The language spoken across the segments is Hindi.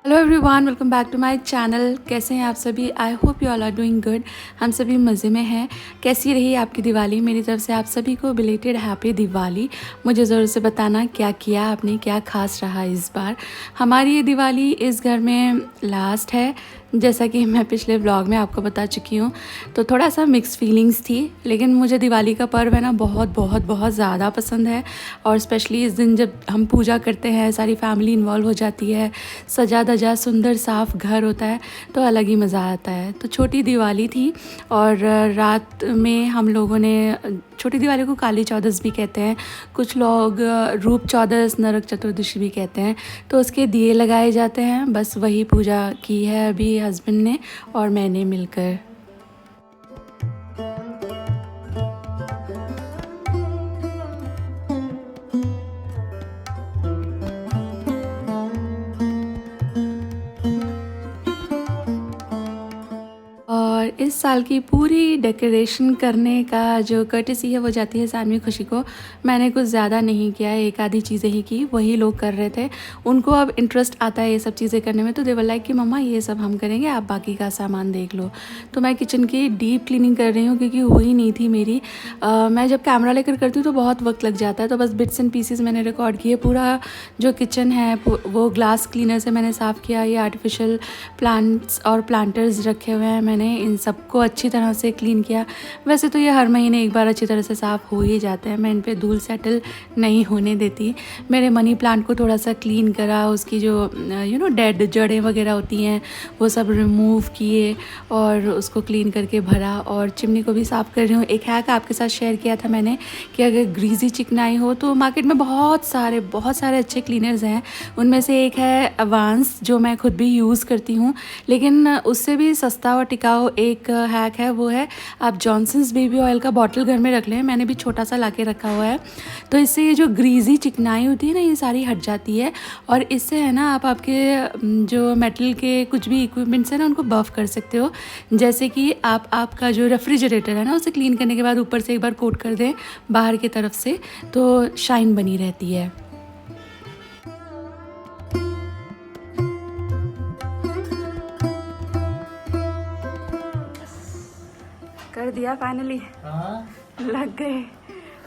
Hello everyone, welcome back to my channel. कैसे हैं आप सभी? I hope you all are doing good. हम सभी मज़े में हैं। कैसी रही आपकी दिवाली? मेरी तरफ से आप सभी को बिलेटेड हैप्पी दिवाली। मुझे ज़रूर से बताना क्या किया आपने, क्या खास रहा इस बार। हमारी ये दिवाली इस घर में लास्ट है, जैसा कि मैं पिछले ब्लॉग में आपको बता चुकी हूँ। तो थोड़ा सा मिक्स फीलिंग्स थी, लेकिन मुझे दिवाली का पर्व है ना बहुत बहुत बहुत ज़्यादा पसंद है। और स्पेशली इस दिन जब हम पूजा करते हैं, सारी फैमिली इन्वॉल्व हो जाती है, सजा धजा सुंदर साफ घर होता है, तो अलग ही मज़ा आता है। तो छोटी दिवाली थी और रात में हम लोगों ने, छोटी दिवाली को काली चौदस भी कहते हैं, कुछ लोग रूप चौदस, नरक चतुर्दशी भी कहते हैं। तो उसके दिए लगाए जाते हैं, बस वही पूजा की है अभी हस्बैंड ने और मैंने मिलकर। और इस साल की पूरी डेकोरेशन करने का जो कर्टेसी है वो जाती है सानवी खुशी को। मैंने कुछ ज़्यादा नहीं किया, एक आधी चीज़ें ही की, वही लोग कर रहे थे। उनको अब इंटरेस्ट आता है ये सब चीज़ें करने में, तो दे वर लाइक कि मम्मा ये सब हम करेंगे, आप बाकी का सामान देख लो। तो मैं किचन की डीप क्लीनिंग कर रही हूँ क्योंकि हुई नहीं थी मेरी। मैं जब कैमरा लेकर करती हूँ तो बहुत वक्त लग जाता है, तो बस बिट्स एंड पीसेस मैंने रिकॉर्ड किए। पूरा जो किचन है वो ग्लास क्लीनर से मैंने साफ़ किया। ये आर्टिफिशियल प्लांट्स और प्लांटर्स रखे हुए हैं, मैंने इन सबको अच्छी तरह से क्लीन किया। वैसे तो ये हर महीने एक बार अच्छी तरह से साफ़ हो ही जाते हैं, मैं इन पे धूल सेटल नहीं होने देती। मेरे मनी प्लांट को थोड़ा सा क्लीन करा, उसकी जो डेड जड़ें वगैरह होती हैं वो सब रिमूव किए और उसको क्लीन करके भरा। और चिमनी को भी साफ़ कर रही हूँ। एक हैक आपके साथ शेयर किया था मैंने कि अगर ग्रीजी चिकनाई हो तो मार्केट में बहुत सारे अच्छे क्लीनर्स हैं। उनमें से एक है अवांस, जो मैं खुद भी यूज़ करती हूँ, लेकिन उससे भी सस्ता और टिकाऊ एक हैक है, वो है आप जॉनसन्स बेबी ऑयल का बॉटल घर में रख लें। मैंने भी छोटा सा लाके रखा हुआ है, तो इससे ये जो ग्रीजी चिकनाई होती है ना, ये सारी हट जाती है। और इससे है ना, आप आपके जो मेटल के कुछ भी इक्विपमेंट्स हैं ना, उनको बफ कर सकते हो। जैसे कि आप आपका जो रेफ्रिजरेटर है ना, उसे क्लीन करने के बाद ऊपर से एक बार कोट कर दें बाहर की तरफ से, तो शाइन बनी रहती है। कर दिया फाइनली, लग गए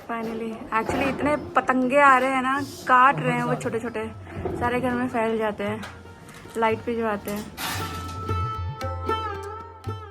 फाइनली। एक्चुअली इतने पतंगे आ रहे हैं ना, काट रहे हैं वो छोटे छोटे, सारे घर में फैल जाते हैं लाइट पे जो आते हैं।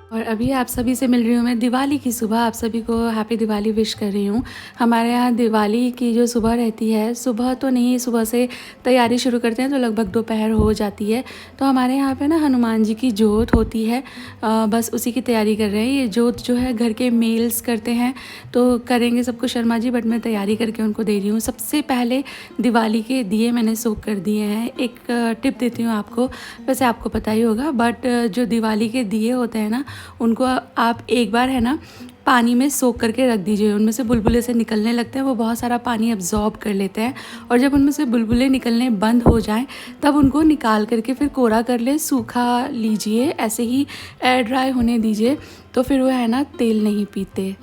और अभी आप सभी से मिल रही हूँ मैं दिवाली की सुबह। आप सभी को हैप्पी दिवाली विश कर रही हूँ। हमारे यहाँ दिवाली की जो सुबह रहती है, सुबह तो नहीं, सुबह से तैयारी शुरू करते हैं तो लगभग दोपहर हो जाती है। तो हमारे यहाँ पे ना हनुमान जी की जोत होती है, बस उसी की तैयारी कर रहे हैं। ये जोत जो है घर के मेल्स करते हैं, तो करेंगे सबको शर्मा जी, बट मैं तैयारी करके उनको दे रही हूँ। सबसे पहले दिवाली के दिए मैंने सोख कर दिए हैं। एक टिप देती हूँ आपको, वैसे आपको पता ही होगा, बट जो दिवाली के दिए होते हैं ना, उनको आप एक बार है ना पानी में सोख करके रख दीजिए। उनमें से बुलबुले से निकलने लगते हैं, वो बहुत सारा पानी अब्जॉर्ब कर लेते हैं। और जब उनमें से बुलबुले निकलने बंद हो जाएं, तब उनको निकाल करके फिर कोरा कर ले, सूखा लीजिए, ऐसे ही एयर ड्राई होने दीजिए, तो फिर वो है ना तेल नहीं पीते।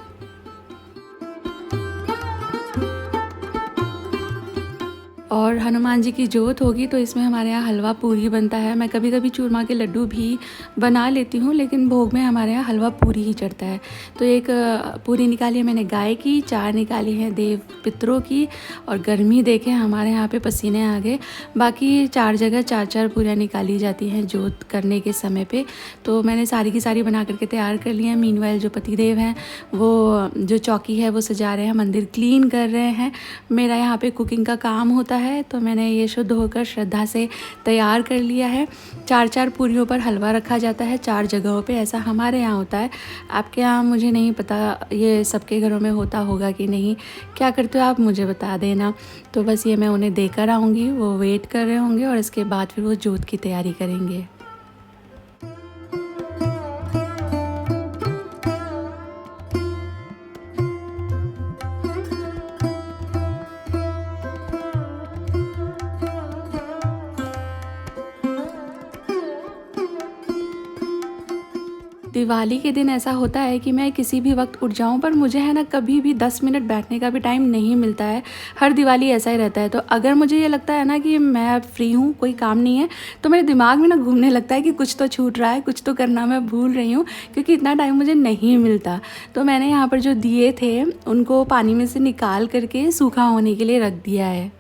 और हनुमान जी की जोत होगी तो इसमें हमारे यहाँ हलवा पूरी बनता है। मैं कभी कभी चूरमा के लड्डू भी बना लेती हूँ, लेकिन भोग में हमारे यहाँ हलवा पूरी ही चढ़ता है। तो एक पूरी निकाली है मैंने गाय की, 4 निकाली हैं देव पितरों की, और गर्मी देखे हमारे यहाँ पे पसीने आ गए। बाकी 4 जगह 4 पूरियाँ निकाली जाती हैं जोत करने के समय पे। तो मैंने सारी की सारी बना करके तैयार कर ली है। मीनवाइल जो पतिदेव हैं वो जो चौकी है वो सजा रहे हैं, मंदिर क्लीन कर रहे हैं। मेरा यहाँ पे कुकिंग का काम होता है, तो मैंने ये शुद्ध होकर श्रद्धा से तैयार कर लिया है। 4 पूरियों पर हलवा रखा जाता है 4 जगहों पे, ऐसा हमारे यहाँ होता है। आपके यहाँ मुझे नहीं पता ये सबके घरों में होता होगा कि नहीं, क्या करते हो आप मुझे बता देना। तो बस ये मैं उन्हें देकर आऊँगी, वो वेट कर रहे होंगे और इसके बाद फिर वो जोत की तैयारी करेंगे। दिवाली के दिन ऐसा होता है कि मैं किसी भी वक्त उठ जाऊं, पर मुझे है ना कभी भी 10 मिनट बैठने का भी टाइम नहीं मिलता है। हर दिवाली ऐसा ही रहता है। तो अगर मुझे ये लगता है ना कि मैं फ्री हूँ, कोई काम नहीं है, तो मेरे दिमाग में ना घूमने लगता है कि कुछ तो छूट रहा है, कुछ तो करना मैं भूल रही हूँ, क्योंकि इतना टाइम मुझे नहीं मिलता। तो मैंने यहाँ पर जो दिए थे उनको पानी में से निकाल करके सूखा होने के लिए रख दिया है।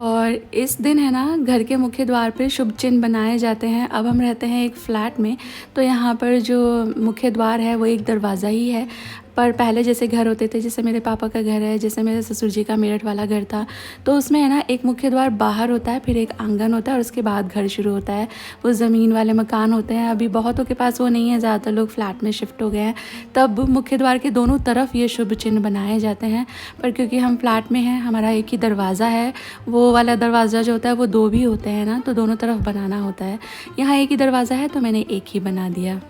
और इस दिन है ना घर के मुख्य द्वार पे शुभ चिन्ह बनाए जाते हैं। अब हम रहते हैं एक फ्लैट में, तो यहाँ पर जो मुख्य द्वार है वो एक दरवाज़ा ही है। पर पहले जैसे घर होते थे, जैसे मेरे पापा का घर है, जैसे मेरे ससुर जी का मेरठ वाला घर था, तो उसमें है ना एक मुख्य द्वार बाहर होता है, फिर एक आंगन होता है और उसके बाद घर शुरू होता है। वो ज़मीन वाले मकान होते हैं। अभी बहुतों के पास वो नहीं है, ज़्यादातर लोग फ्लैट में शिफ्ट हो गए हैं। तब मुख्य द्वार के दोनों तरफ ये शुभ चिन्ह बनाए जाते हैं। पर क्योंकि हम फ्लैट में हैं, हमारा एक ही दरवाज़ा है, वो वाला दरवाज़ा जो होता है वो 2 भी होते हैं ना, तो दोनों तरफ बनाना होता है। यहाँ एक ही दरवाज़ा है तो मैंने एक ही बना दिया।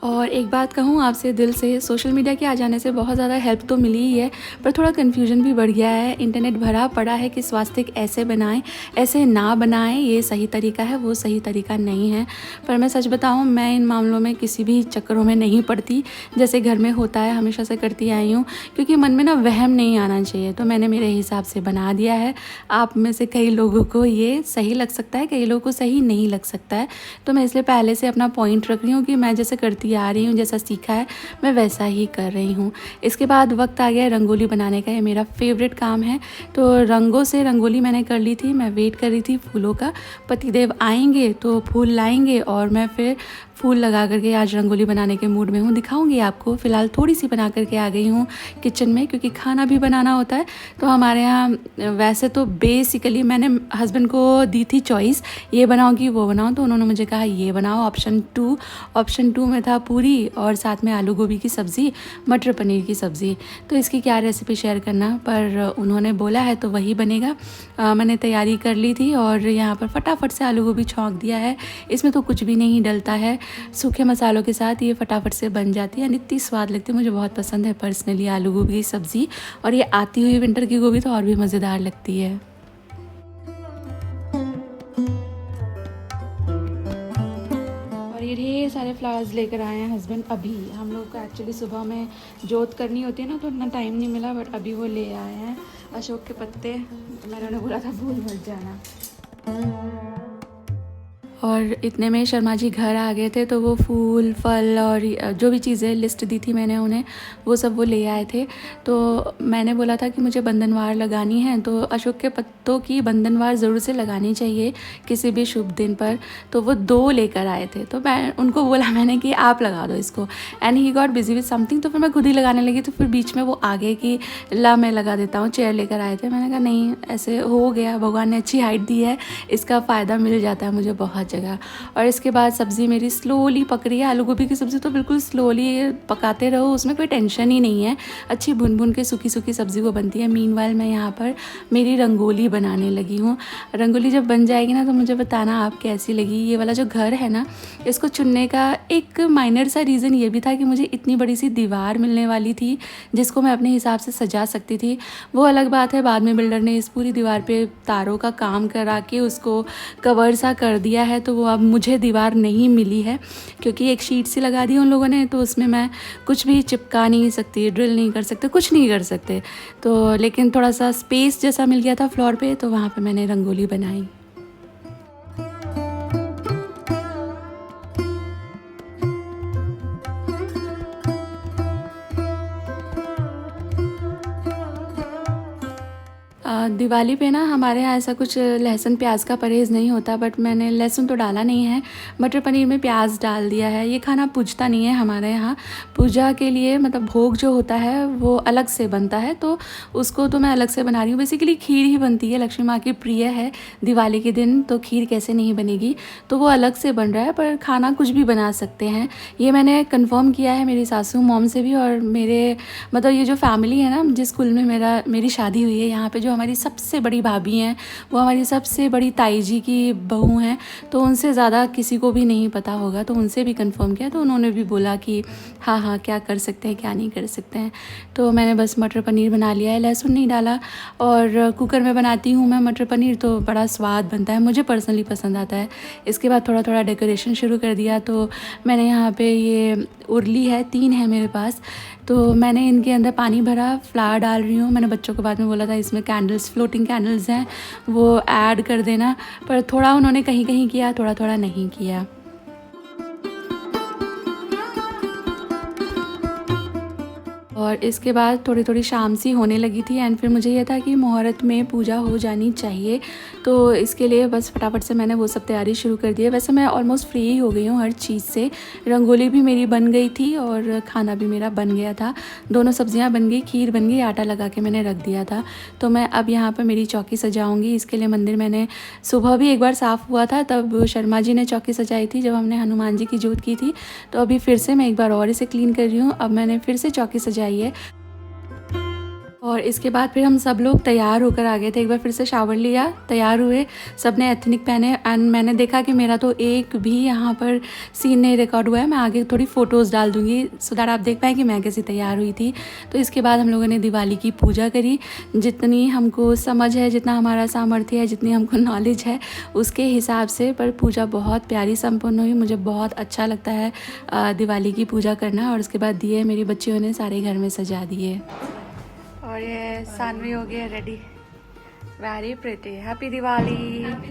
और एक बात कहूँ आपसे दिल से, सोशल मीडिया के आ जाने से बहुत ज़्यादा हेल्प तो मिली ही है, पर थोड़ा कन्फ्यूजन भी बढ़ गया है। इंटरनेट भरा पड़ा है कि स्वास्तिक ऐसे बनाएं, ऐसे ना बनाएं, ये सही तरीका है, वो सही तरीका नहीं है। पर मैं सच बताऊँ, मैं इन मामलों में किसी भी चक्करों में नहीं पड़ती। जैसे घर में होता है हमेशा से करती आई हूँ, क्योंकि मन में ना वहम नहीं आना चाहिए। तो मैंने मेरे हिसाब से बना दिया है। आप में से कई लोगों को ये सही लग सकता है, कई लोगों को सही नहीं लग सकता है। तो मैं इसलिए पहले से अपना पॉइंट रख रही हूँ कि मैं जैसे करती आ रही हूँ, जैसा सीखा है मैं वैसा ही कर रही हूँ। इसके बाद वक्त आ गया रंगोली बनाने का। ये मेरा फेवरेट काम है। तो रंगों से रंगोली मैंने कर ली थी। मैं वेट कर रही थी फूलों का, पतिदेव आएंगे तो फूल लाएंगे और मैं फिर फूल लगा करके आज रंगोली बनाने के मूड में हूँ। दिखाऊंगी आपको। फ़िलहाल थोड़ी सी बना करके आ गई हूँ किचन में, क्योंकि खाना भी बनाना होता है। तो हमारे यहाँ वैसे तो बेसिकली मैंने हस्बैंड को दी थी चॉइस, ये बनाओ कि वो बनाओ, तो उन्होंने मुझे कहा ये बनाओ ऑप्शन टू में था पूरी और साथ में आलू गोभी की सब्ज़ी, मटर पनीर की सब्ज़ी। तो इसकी क्या रेसिपी शेयर करना, पर उन्होंने बोला है तो वही बनेगा। मैंने तैयारी कर ली थी और यहाँ पर फटाफट से आलू गोभी छौंक दिया है। इसमें तो कुछ भी नहीं डलता है, सूखे मसालों के साथ ये फटाफट से बन जाती है। इतनी स्वाद लगती है, मुझे बहुत पसंद है पर्सनली आलू गोभी की सब्ज़ी। और ये आती हुई विंटर की गोभी तो और भी मज़ेदार लगती है। और ये ढेर सारे फ्लावर्स लेकर आए हैं हस्बैंड। अभी हम लोग को एक्चुअली सुबह में जोत करनी होती है ना, तो इतना टाइम नहीं मिला, बट अभी वो ले आए हैं अशोक के पत्ते। तो मैंने उन्हें बोला था भूल मत जाना। और इतने में शर्मा जी घर आ गए थे, तो वो फूल फल और जो भी चीज़ें लिस्ट दी थी मैंने उन्हें, वो सब वो ले आए थे। तो मैंने बोला था कि मुझे बंधनवार लगानी है, तो अशोक के पत्तों की बंधनवार ज़रूर से लगानी चाहिए किसी भी शुभ दिन पर। तो वो 2 लेकर आए थे, तो मैं उनको बोला मैंने कि आप लगा दो इसको। And he got busy with something, तो फिर मैं खुद ही लगाने लगी। तो फिर बीच में वो आ गए कि ला मैं लगा देता हूँ, चेयर लेकर आए थे। मैंने कहा नहीं, ऐसे हो गया, भगवान ने अच्छी हाइट दी है, इसका फ़ायदा मिल जाता है मुझे बहुत जगह। और इसके बाद सब्ज़ी मेरी स्लोली पक रही है। आलू गोभी की सब्ज़ी तो बिल्कुल स्लोली पकाते रहो, उसमें कोई टेंशन ही नहीं है। अच्छी भुन भुन के सूखी सूखी सब्ज़ी वो बनती है। मीनवाइल मैं यहाँ पर मेरी रंगोली बनाने लगी हूँ। रंगोली जब बन जाएगी ना, तो मुझे बताना आप कैसी लगी। ये वाला जो घर है ना, इसको चुनने का एक माइनर सा रीज़न ये भी था कि मुझे इतनी बड़ी सी दीवार मिलने वाली थी जिसको मैं अपने हिसाब से सजा सकती थी। वो अलग बात है, बाद में बिल्डर ने इस पूरी दीवार पे तारों का काम करा के उसको कवर सा कर दिया है। तो वो अब मुझे दीवार नहीं मिली है, क्योंकि एक शीट सी लगा दी उन लोगों ने, तो उसमें मैं कुछ भी चिपका नहीं सकती, ड्रिल नहीं कर सकते, कुछ नहीं कर सकते। तो लेकिन थोड़ा सा स्पेस जैसा मिल गया था फ्लोर पे, तो वहाँ पे मैंने रंगोली बनाई। दिवाली पे ना हमारे यहाँ ऐसा कुछ लहसुन प्याज का परहेज़ नहीं होता, बट मैंने लहसुन तो डाला नहीं है, मटर पनीर में प्याज डाल दिया है। ये खाना पूजता नहीं है हमारे यहाँ। पूजा के लिए मतलब भोग जो होता है वो अलग से बनता है, तो उसको तो मैं अलग से बना रही हूँ। बेसिकली खीर ही बनती है, लक्ष्मी माँ की प्रिय है दिवाली के दिन, तो खीर कैसे नहीं बनेगी, तो वो अलग से बन रहा है। पर खाना कुछ भी बना सकते हैं, ये मैंने कन्फर्म किया है मेरी सासू मॉम से भी। और मेरे मतलब ये जो फैमिली है ना, जिस स्कूल में मेरी शादी हुई है, यहाँ पर जो हमारी सबसे बड़ी भाभी हैं, वो हमारी सबसे बड़ी ताई जी की बहू हैं, तो उनसे ज़्यादा किसी को भी नहीं पता होगा। तो उनसे भी कंफर्म किया, तो उन्होंने भी बोला कि हाँ हाँ क्या कर सकते हैं क्या नहीं कर सकते हैं। तो मैंने बस मटर पनीर बना लिया है, लहसुन नहीं डाला। और कुकर में बनाती हूँ मैं मटर पनीर, तो बड़ा स्वाद बनता है, मुझे पर्सनली पसंद आता है। इसके बाद थोड़ा थोड़ा डेकोरेशन शुरू कर दिया। तो मैंने यहाँ पे ये उरली है, 3 है मेरे पास, तो मैंने इनके अंदर पानी भरा, फ्लावर डाल रही हूँ। मैंने बच्चों को बाद में बोला था इसमें कैंडल्स, फ्लोटिंग कैंडल्स हैं, वो ऐड कर देना, पर थोड़ा उन्होंने कहीं कहीं किया, थोड़ा थोड़ा नहीं किया। और इसके बाद थोड़ी थोड़ी शाम सी होने लगी थी, एंड फिर मुझे यह था कि मुहूर्त में पूजा हो जानी चाहिए, तो इसके लिए बस फटाफट से मैंने वो सब तैयारी शुरू कर दी है। वैसे मैं ऑलमोस्ट फ्री ही हो गई हूँ हर चीज़ से। रंगोली भी मेरी बन गई थी और खाना भी मेरा बन गया था, दोनों सब्जियाँ बन गई, खीर बन गई, आटा लगा के मैंने रख दिया था। तो मैं अब यहाँ पर मेरी चौकी सजाऊँगी। इसके लिए मंदिर मैंने सुबह भी एक बार साफ़ हुआ था, तब शर्मा जी ने चौकी सजाई थी जब हमने हनुमान जी की जोत की थी। तो अभी फिर से मैं एक बार और इसे क्लीन कर रही हूँ। अब मैंने फिर से चौकी सजाई है। और इसके बाद फिर हम सब लोग तैयार होकर आ गए थे। एक बार फिर से शावर लिया, तैयार हुए, सब ने एथनिक पहने, एंड मैंने देखा कि मेरा तो एक भी यहाँ पर सीन नहीं रिकॉर्ड हुआ है। मैं आगे थोड़ी फ़ोटोज़ डाल दूँगी सो दैट आप देख पाएँ कि मैं कैसी तैयार हुई थी। तो इसके बाद हम लोगों ने दिवाली की पूजा करी, जितनी हमको समझ है, जितना हमारा सामर्थ्य है, जितनी हमको नॉलेज है उसके हिसाब से, पर पूजा बहुत प्यारी संपन्न हुई। मुझे बहुत अच्छा लगता है दिवाली की पूजा करना। और उसके बाद दिए मेरी बच्चियों ने सारे घर में सजा दिए। और ये सानवी हो गया ready, very pretty. Happy Diwali,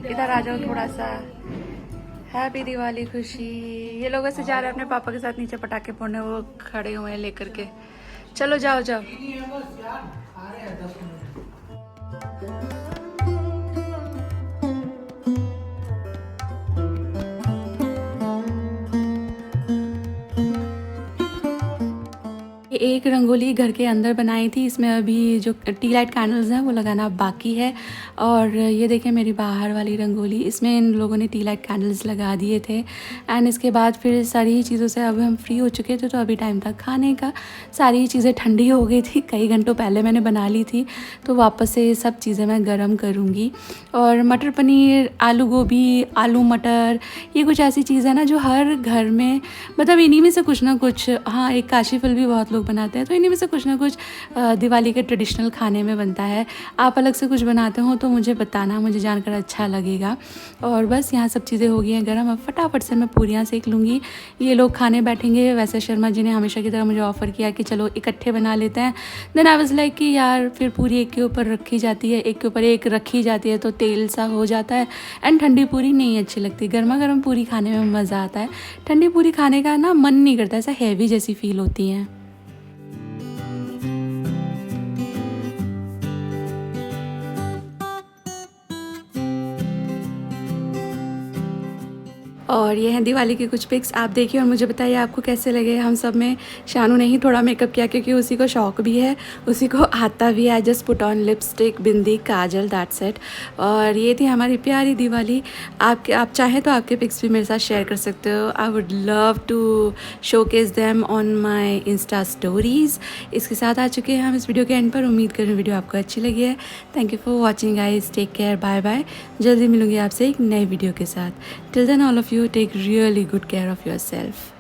इधर आ जाओ थोड़ा सा। हैप्पी दिवाली खुशी। ये लोग ऐसे जा रहे हैं अपने पापा के साथ नीचे पटाखे फोड़ने, वो खड़े हुए हैं लेकर के। चलो जाओ जाओ। एक रंगोली घर के अंदर बनाई थी, इसमें अभी जो टी लाइट कैंडल्स हैं वो लगाना बाकी है। और ये देखें मेरी बाहर वाली रंगोली, इसमें इन लोगों ने टी लाइट कैंडल्स लगा दिए थे। एंड इसके बाद फिर सारी चीज़ों से अब हम फ्री हो चुके थे, तो अभी टाइम था खाने का। सारी चीज़ें ठंडी हो गई थी, कई घंटों पहले मैंने बना ली थी, तो वापस से ये सब चीज़ें मैं गर्म करूँगी। और मटर पनीर, आलू गोभी, आलू मटर, ये कुछ ऐसी चीज़ है ना जो हर घर में, मतलब इन्हीं में से कुछ ना कुछ, हाँ एक काशी फल भी बहुत लोग बनाते हैं, तो इन्हीं में से कुछ ना कुछ दिवाली के ट्रेडिशनल खाने में बनता है। आप अलग से कुछ बनाते हो तो मुझे बताना, मुझे जानकर अच्छा लगेगा। और बस यहाँ सब चीज़ें हो गई हैं गर्म, अब फटाफट से मैं पूरियाँ सेक लूँगी। ये लोग खाने बैठेंगे। वैसे शर्मा जी ने हमेशा की तरह मुझे ऑफ़र किया कि चलो इकट्ठे बना लेते हैं। देन आई वाज लाइक कि यार फिर पूरी एक के ऊपर रखी जाती है, एक के ऊपर एक रखी जाती है, तो तेल सा हो जाता है, एंड ठंडी पूरी नहीं अच्छी लगती। गर्मा गर्म पूरी खाने में मज़ा आता है, ठंडी पूरी खाने का ना मन नहीं करता, ऐसा हैवी जैसी फील होती है। और ये हैं दिवाली के कुछ पिक्स, आप देखिए और मुझे बताइए आपको कैसे लगे। हम सब में शानू ने ही थोड़ा मेकअप किया क्योंकि उसी को शौक भी है, उसी को आता भी है। I just put on lipstick, bindi, Kajal, that's it. और ये थी हमारी प्यारी दिवाली। आप चाहें तो आपके पिक्स भी मेरे साथ शेयर कर सकते हो। I would love to showcase them on my Insta stories. इसके साथ आ चुके हैं हम इस वीडियो के एंड पर। उम्मीद कर रही हूँ वीडियो आपको अच्छी लगी है। Thank you for watching guys, take care, bye bye. जल्दी मिलूंगी आपसे एक नई वीडियो के साथ। Till then all of you take really good care of yourself.